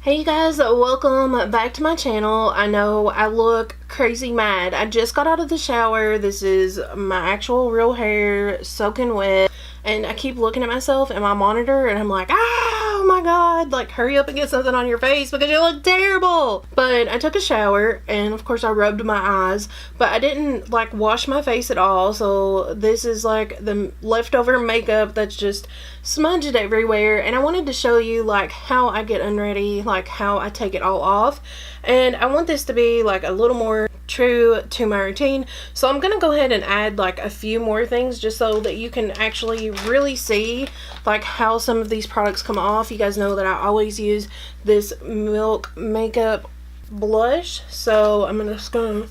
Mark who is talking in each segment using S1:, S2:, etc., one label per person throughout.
S1: Hey you guys, welcome back to my channel. I know I look crazy mad. I just got out of the shower. This is my actual real hair soaking wet, and I keep looking at myself in my monitor and I'm like, oh my god, like hurry up and get something on your face because you look terrible. But I took a shower and of course I rubbed my eyes, but I didn't like wash my face at all, so this is like the leftover makeup that's just smudged everywhere. And I wanted to show you like how I get unready, like how I take it all off, and I want this to be like a little more true to my routine. So I'm gonna go ahead and add like a few more things just so that you can actually really see like how some of these products come off. You guys know that I always use this Milk makeup blush, so I'm just gonna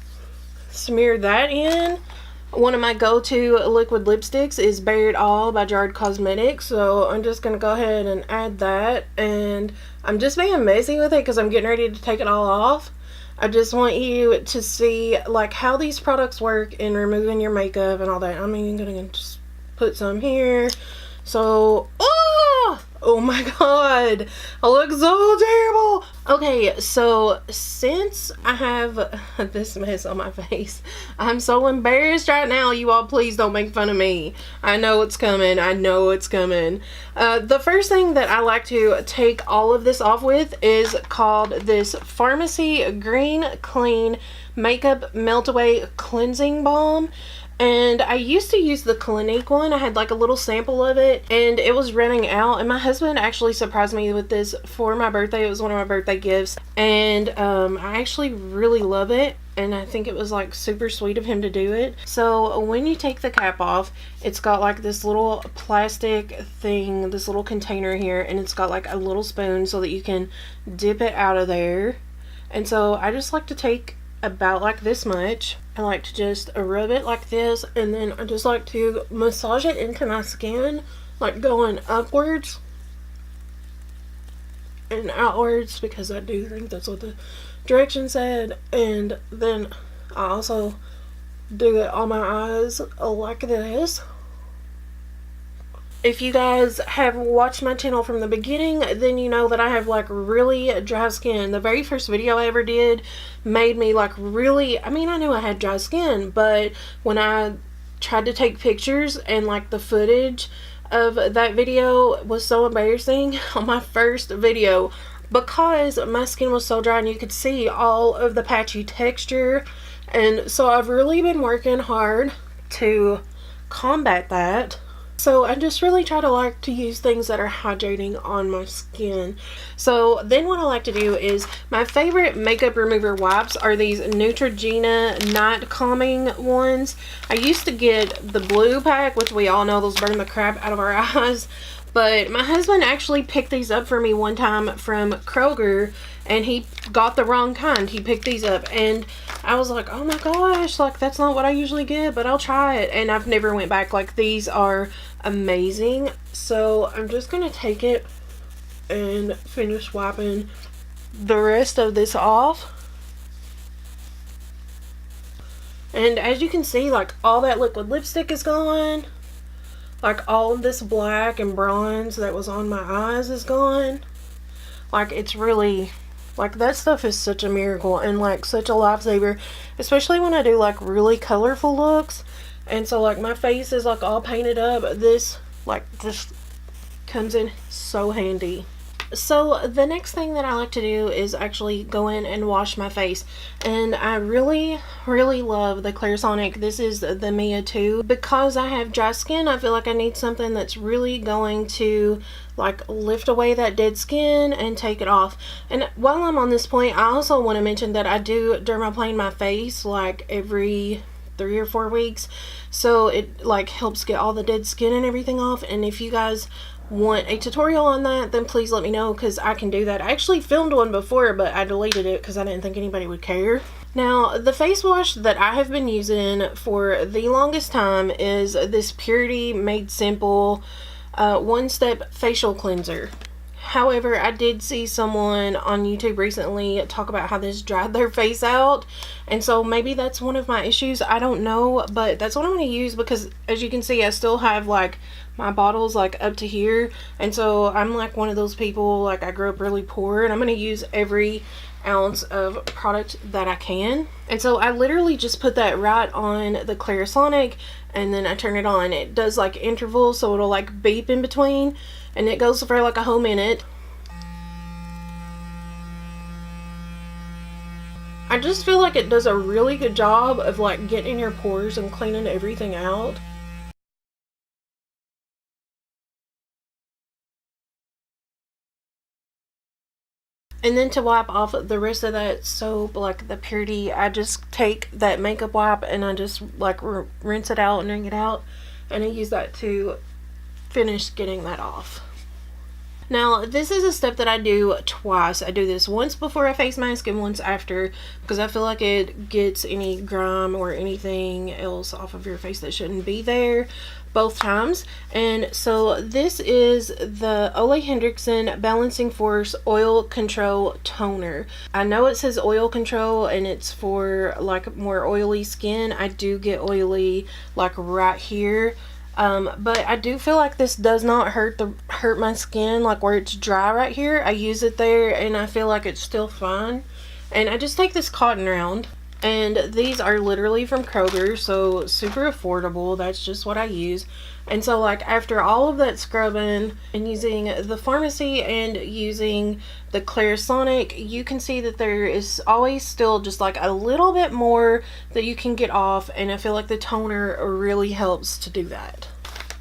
S1: smear that in. One of my go-to liquid lipsticks is Bare It All by Cosmetics, so I'm just gonna go ahead and add that, and I'm just being messy with it because I'm getting ready to take it all off. I just want you to see like how these products work in removing your makeup and all that. I mean, I'm gonna just put some here. So, oh my god, I look so terrible. Okay, so since I have this mess on my face, I'm so embarrassed right now. You all please don't make fun of me. I know it's coming. I know it's coming. The first thing that I like to take all of this off with is called this Farmacy Green Clean Makeup Meltaway Cleansing Balm. And I used to use the Clinique one. I had like a little sample of it and it was running out, and my husband actually surprised me with this for my birthday. It was one of my birthday gifts, and I actually really love it, and I think it was like super sweet of him to do it. So when you take the cap off, it's got like this little plastic thing, this little container here, and it's got like a little spoon so that you can dip it out of there. And so I just like to take about like this much. I like to just rub it like this, and then I just like to massage it into my skin, like going upwards and outwards, because I do think that's what the direction said. And then I also do it on my eyes like this. If you guys have watched my channel from the beginning, then you know that I have like really dry skin. The very first video I ever did made me like really, I mean, I knew I had dry skin, but when I tried to take pictures and like the footage of that video was so embarrassing on my first video because my skin was so dry and you could see all of the patchy texture. And so I've really been working hard to combat that. So I just really try to like to use things that are hydrating on my skin. So then what I like to do is, my favorite makeup remover wipes are these Neutrogena night calming ones. I used to get the blue pack, which we all know those burn the crap out of our eyes. But my husband actually picked these up for me one time from Kroger, and he got the wrong kind. He picked these up and I was like, oh my gosh, like that's not what I usually get, but I'll try it. And I've never went back. Like, these are amazing. So I'm just gonna take it and finish wiping the rest of this off. And as you can see, like all that liquid lipstick is gone. Like all of this black and bronze that was on my eyes is gone. Like, it's really, like, that stuff is such a miracle and like such a lifesaver, especially when I do like really colorful looks. And so like my face is like all painted up. This like just comes in so handy. So the next thing that I like to do is actually go in and wash my face, and I really love the Clarisonic. This is the Mia2. Because I have dry skin, I feel like I need something that's really going to like lift away that dead skin and take it off. And while I'm on this point, I also want to mention that I do dermaplane my face like every 3 or 4 weeks, so it like helps get all the dead skin and everything off. And if you guys want a tutorial on that, then please let me know, because I can do that. I actually filmed one before, but I deleted it because I didn't think anybody would care. Now, the face wash that I have been using for the longest time is this Purity Made Simple one-step facial cleanser. However, I did see someone on YouTube recently talk about how this dried their face out, and so maybe that's one of my issues. I don't know, but that's what I'm going to use because, as you can see, I still have like my bottle's like up to here, and so I'm like one of those people, like I grew up really poor, and I'm going to use every ounce of product that I can. And so I literally just put that right on the Clarisonic, and then I turn it on. It does like intervals, so it'll like beep in between, and it goes for like a whole minute. I just feel like it does a really good job of like getting in your pores and cleaning everything out. And then to wipe off the rest of that soap, like the purity, I just take that makeup wipe and I just like rinse it out and wring it out, and I use that to finish getting that off. Now, this is a step that I do twice. I do this once before a face mask and once after, because I feel like it gets any grime or anything else off of your face that shouldn't be there both times. And so this is the Ole Henriksen Balancing Force Oil Control Toner. I know it says oil control and it's for like more oily skin. I do get oily like right here. But I do feel like this does not hurt my skin, like where it's dry right here. I use it there and I feel like it's still fine. And I just take this cotton round, and these are literally from Kroger, so super affordable. That's just what I use. And so like after all of that scrubbing and using the Farmacy and using the Clarisonic, you can see that there is always still just like a little bit more that you can get off, and I feel like the toner really helps to do that.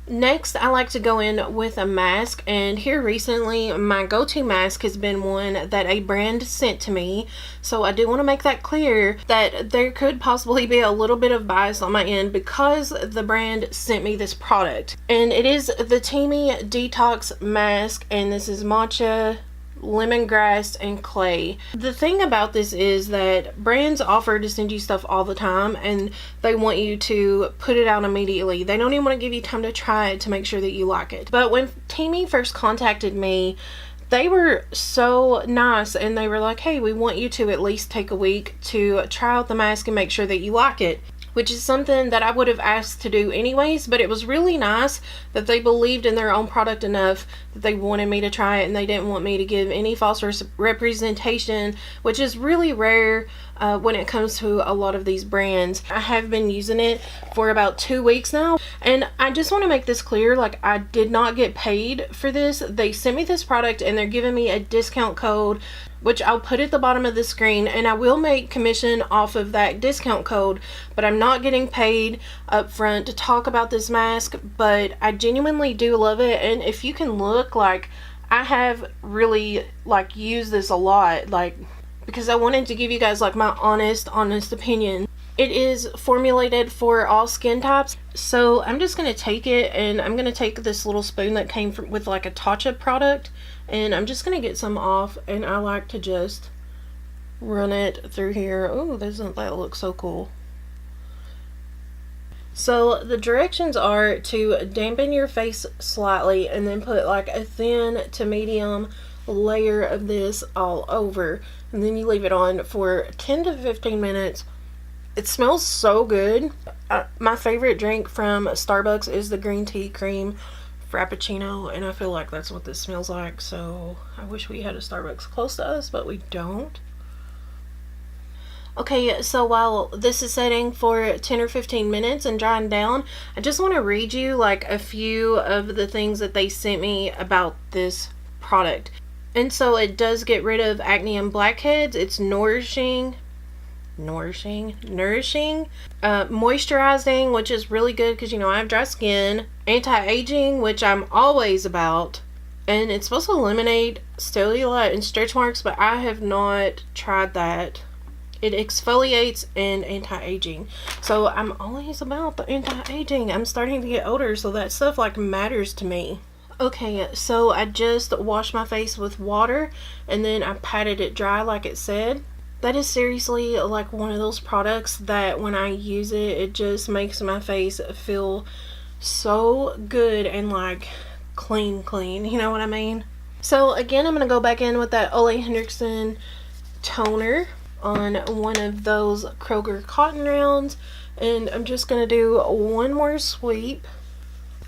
S1: Next, I like to go in with a mask, and here recently my go-to mask has been one that a brand sent to me. So I do want to make that clear that there could possibly be a little bit of bias on my end because the brand sent me this product. And it is the Teamy Detox Mask, and this is matcha, lemongrass, and clay. The thing about this is that brands offer to send you stuff all the time, and they want you to put it out immediately. They don't even want to give you time to try it to make sure that you like it. But when Teamy first contacted me, they were so nice, and they were like, hey, we want you to at least take a week to try out the mask and make sure that you like it, which is something that I would have asked to do anyways. But it was really nice that they believed in their own product enough that they wanted me to try it, and they didn't want me to give any false representation, which is really rare when it comes to a lot of these brands. I have been using it for about 2 weeks now, and I just want to make this clear, like I did not get paid for this. They sent me this product and they're giving me a discount code, which I'll put at the bottom of the screen, and I will make commission off of that discount code, but I'm not getting paid up front to talk about this mask. But I genuinely do love it, and if you can look, like I have really like used this a lot, like because I wanted to give you guys like my honest opinion. It is formulated for all skin types, so I'm just going to take it, and I'm going to take this little spoon that came with like a Tacha product, and I'm just going to get some off, and I like to just run it through here. Oh, doesn't that look so cool? So the directions are to dampen your face slightly and then put like a thin to medium layer of this all over, and then you leave it on for 10 to 15 minutes. It smells so good. My favorite drink from Starbucks is the green tea cream frappuccino, and I feel like that's what this smells like. So I wish we had a Starbucks close to us, but we don't. Okay, so while this is setting for 10 or 15 minutes and drying down, I just want to read you like a few of the things that they sent me about this product. And so it does get rid of acne and blackheads. It's nourishing, moisturizing, which is really good because, you know, I have dry skin, anti-aging, which I'm always about, and it's supposed to eliminate cellulite and stretch marks, but I have not tried that. It exfoliates and anti-aging, so I'm always about the anti-aging. I'm starting to get older, so that stuff like matters to me. Okay, so I just washed my face with water, and then I patted it dry like it said. That is seriously like one of those products that when I use it, it just makes my face feel so good and like clean, you know what I mean? So again, I'm going to go back in with that Ole Henriksen toner on one of those Kroger cotton rounds, and I'm just going to do one more sweep.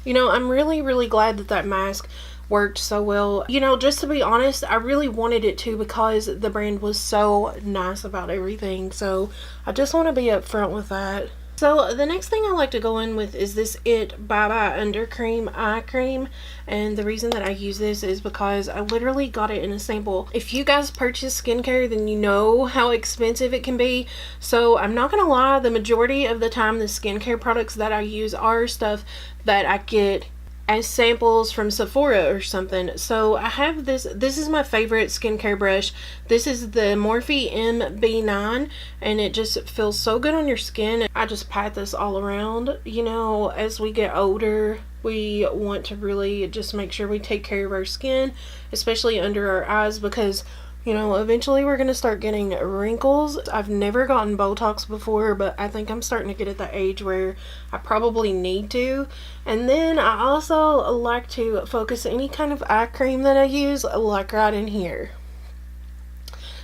S1: You know, I'm really glad that that mask worked so well. You know, just to be honest, I really wanted it to because the brand was so nice about everything. So I just want to be upfront with that. So the next thing I like to go in with is this Bye Bye Under Cream Eye Cream. And the reason that I use this is because I literally got it in a sample. If you guys purchase skincare, then you know how expensive it can be. So I'm not going to lie, the majority of the time the skincare products that I use are stuff that I get as samples from Sephora or something. So I have this is my favorite skincare brush. This is the Morphe MB9, and it just feels so good on your skin. I just pat this all around. You know, as we get older, we want to really just make sure we take care of our skin, especially under our eyes, because you know, eventually we're going to start getting wrinkles. I've never gotten Botox before, but I think I'm starting to get at the age where I probably need to. And then I also like to focus any kind of eye cream that I use, like right in here.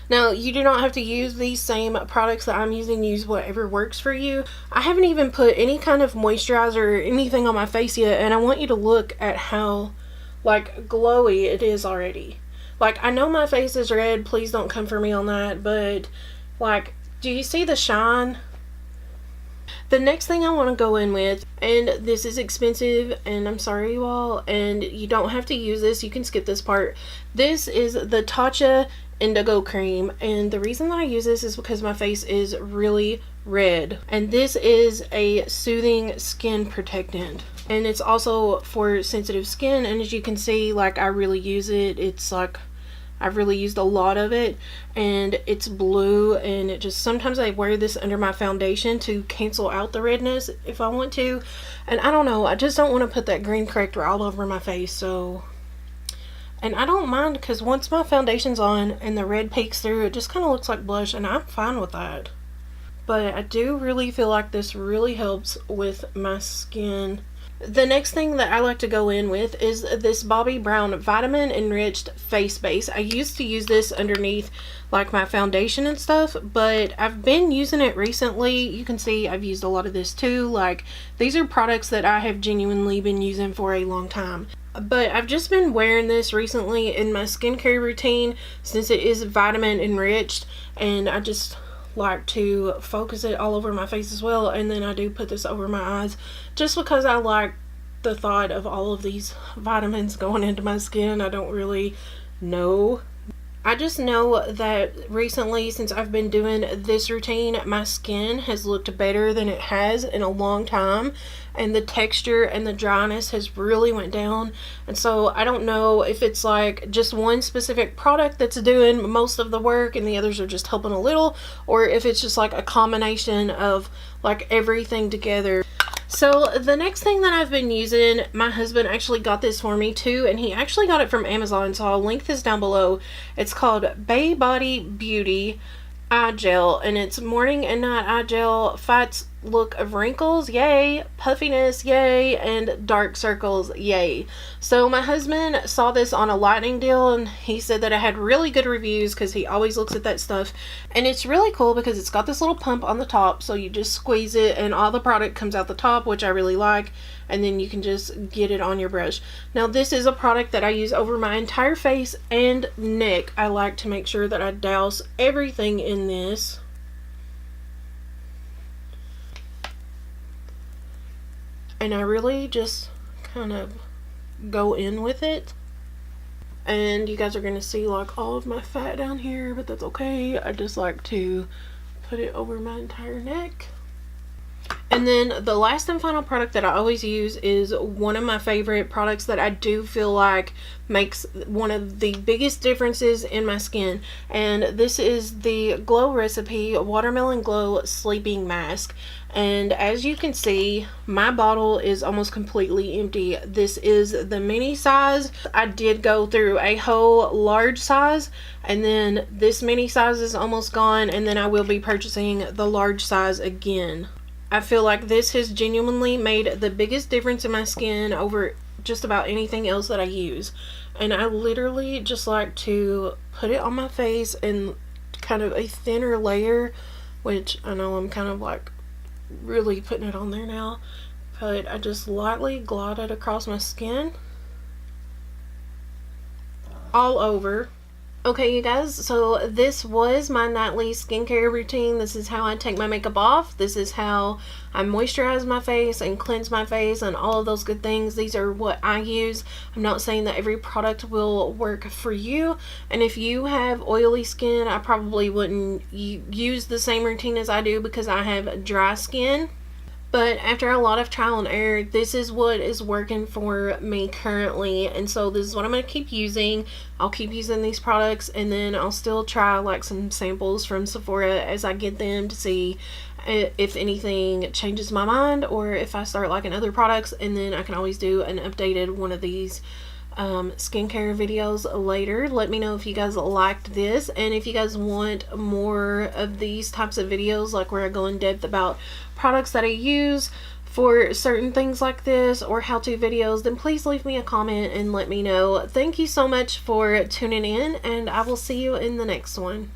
S1: Now, you do not have to use these same products that I'm using. Use whatever works for you. I haven't even put any kind of moisturizer or anything on my face yet, and I want you to look at how, like, glowy it is already. Like, I know my face is red, please don't come for me on that, but, like, do you see the shine? The next thing I want to go in with, and this is expensive, and I'm sorry you all, and you don't have to use this, you can skip this part. This is the Tacha Indigo cream, and the reason that I use this is because my face is really red, and this is a soothing skin protectant, and it's also for sensitive skin. And as you can see, like, I really use it. It's like I've really used a lot of it, and it's blue, and it just, sometimes I wear this under my foundation to cancel out the redness if I want to, and I don't know, I just don't want to put that green corrector all over my face. So, and I don't mind, because once my foundation's on and the red peeks through, it just kind of looks like blush, and I'm fine with that. But I do really feel like this really helps with my skin. The next thing that I like to go in with is this Bobbi Brown Vitamin Enriched Face Base. I used to use this underneath like my foundation and stuff, but I've been using it recently. You can see I've used a lot of this too. Like, these are products that I have genuinely been using for a long time. But I've just been wearing this recently in my skincare routine since it is vitamin enriched, and I just like to focus it all over my face as well. And then I do put this over my eyes just because I like the thought of all of these vitamins going into my skin. I don't really know. I just know that recently, since I've been doing this routine, my skin has looked better than it has in a long time, and the texture and the dryness has really went down. And so I don't know if it's like just one specific product that's doing most of the work and the others are just helping a little, or if it's just like a combination of like everything together. So the next thing that I've been using, my husband actually got this for me too, and he actually got it from Amazon, so I'll link this down below. It's called Bay Body Beauty Eye Gel, and it's morning and night eye gel. Fights look of wrinkles, yay, puffiness, yay, and dark circles, yay. So my husband saw this on a lightning deal, and he said that it had really good reviews because he always looks at that stuff. And it's really cool because it's got this little pump on the top, so you just squeeze it and all the product comes out the top, which I really like, and then you can just get it on your brush. Now, this is a product that I use over my entire face and neck. I like to make sure that I douse everything in this. And I really just kind of go in with it. And you guys are going to see like all of my fat down here, but that's okay. I just like to put it over my entire neck. And then the last and final product that I always use is one of my favorite products that I do feel like makes one of the biggest differences in my skin. And this is the Glow Recipe Watermelon Glow Sleeping Mask. And as you can see, my bottle is almost completely empty. This is the mini size. I did go through a whole large size, and then this mini size is almost gone, and then I will be purchasing the large size again. I feel like this has genuinely made the biggest difference in my skin over just about anything else that I use. And I literally just like to put it on my face in kind of a thinner layer, which I know I'm kind of like really putting it on there now, but I just lightly glide it across my skin, all over. Okay, you guys, so this was my nightly skincare routine. This is how I take my makeup off. This is how I moisturize my face and cleanse my face and all of those good things. These are what I use. I'm not saying that every product will work for you. And if you have oily skin, I probably wouldn't use the same routine as I do because I have dry skin. But after a lot of trial and error, this is what is working for me currently. And so this is what I'm going to keep using. I'll keep using these products, and then I'll still try like some samples from Sephora as I get them to see if anything changes my mind or if I start liking other products. And then I can always do an updated one of these skincare videos later. Let me know if you guys liked this, and if you guys want more of these types of videos, like where I go in depth about products that I use for certain things like this, or how-to videos, then please leave me a comment and let me know. Thank you so much for tuning in, and I will see you in the next one.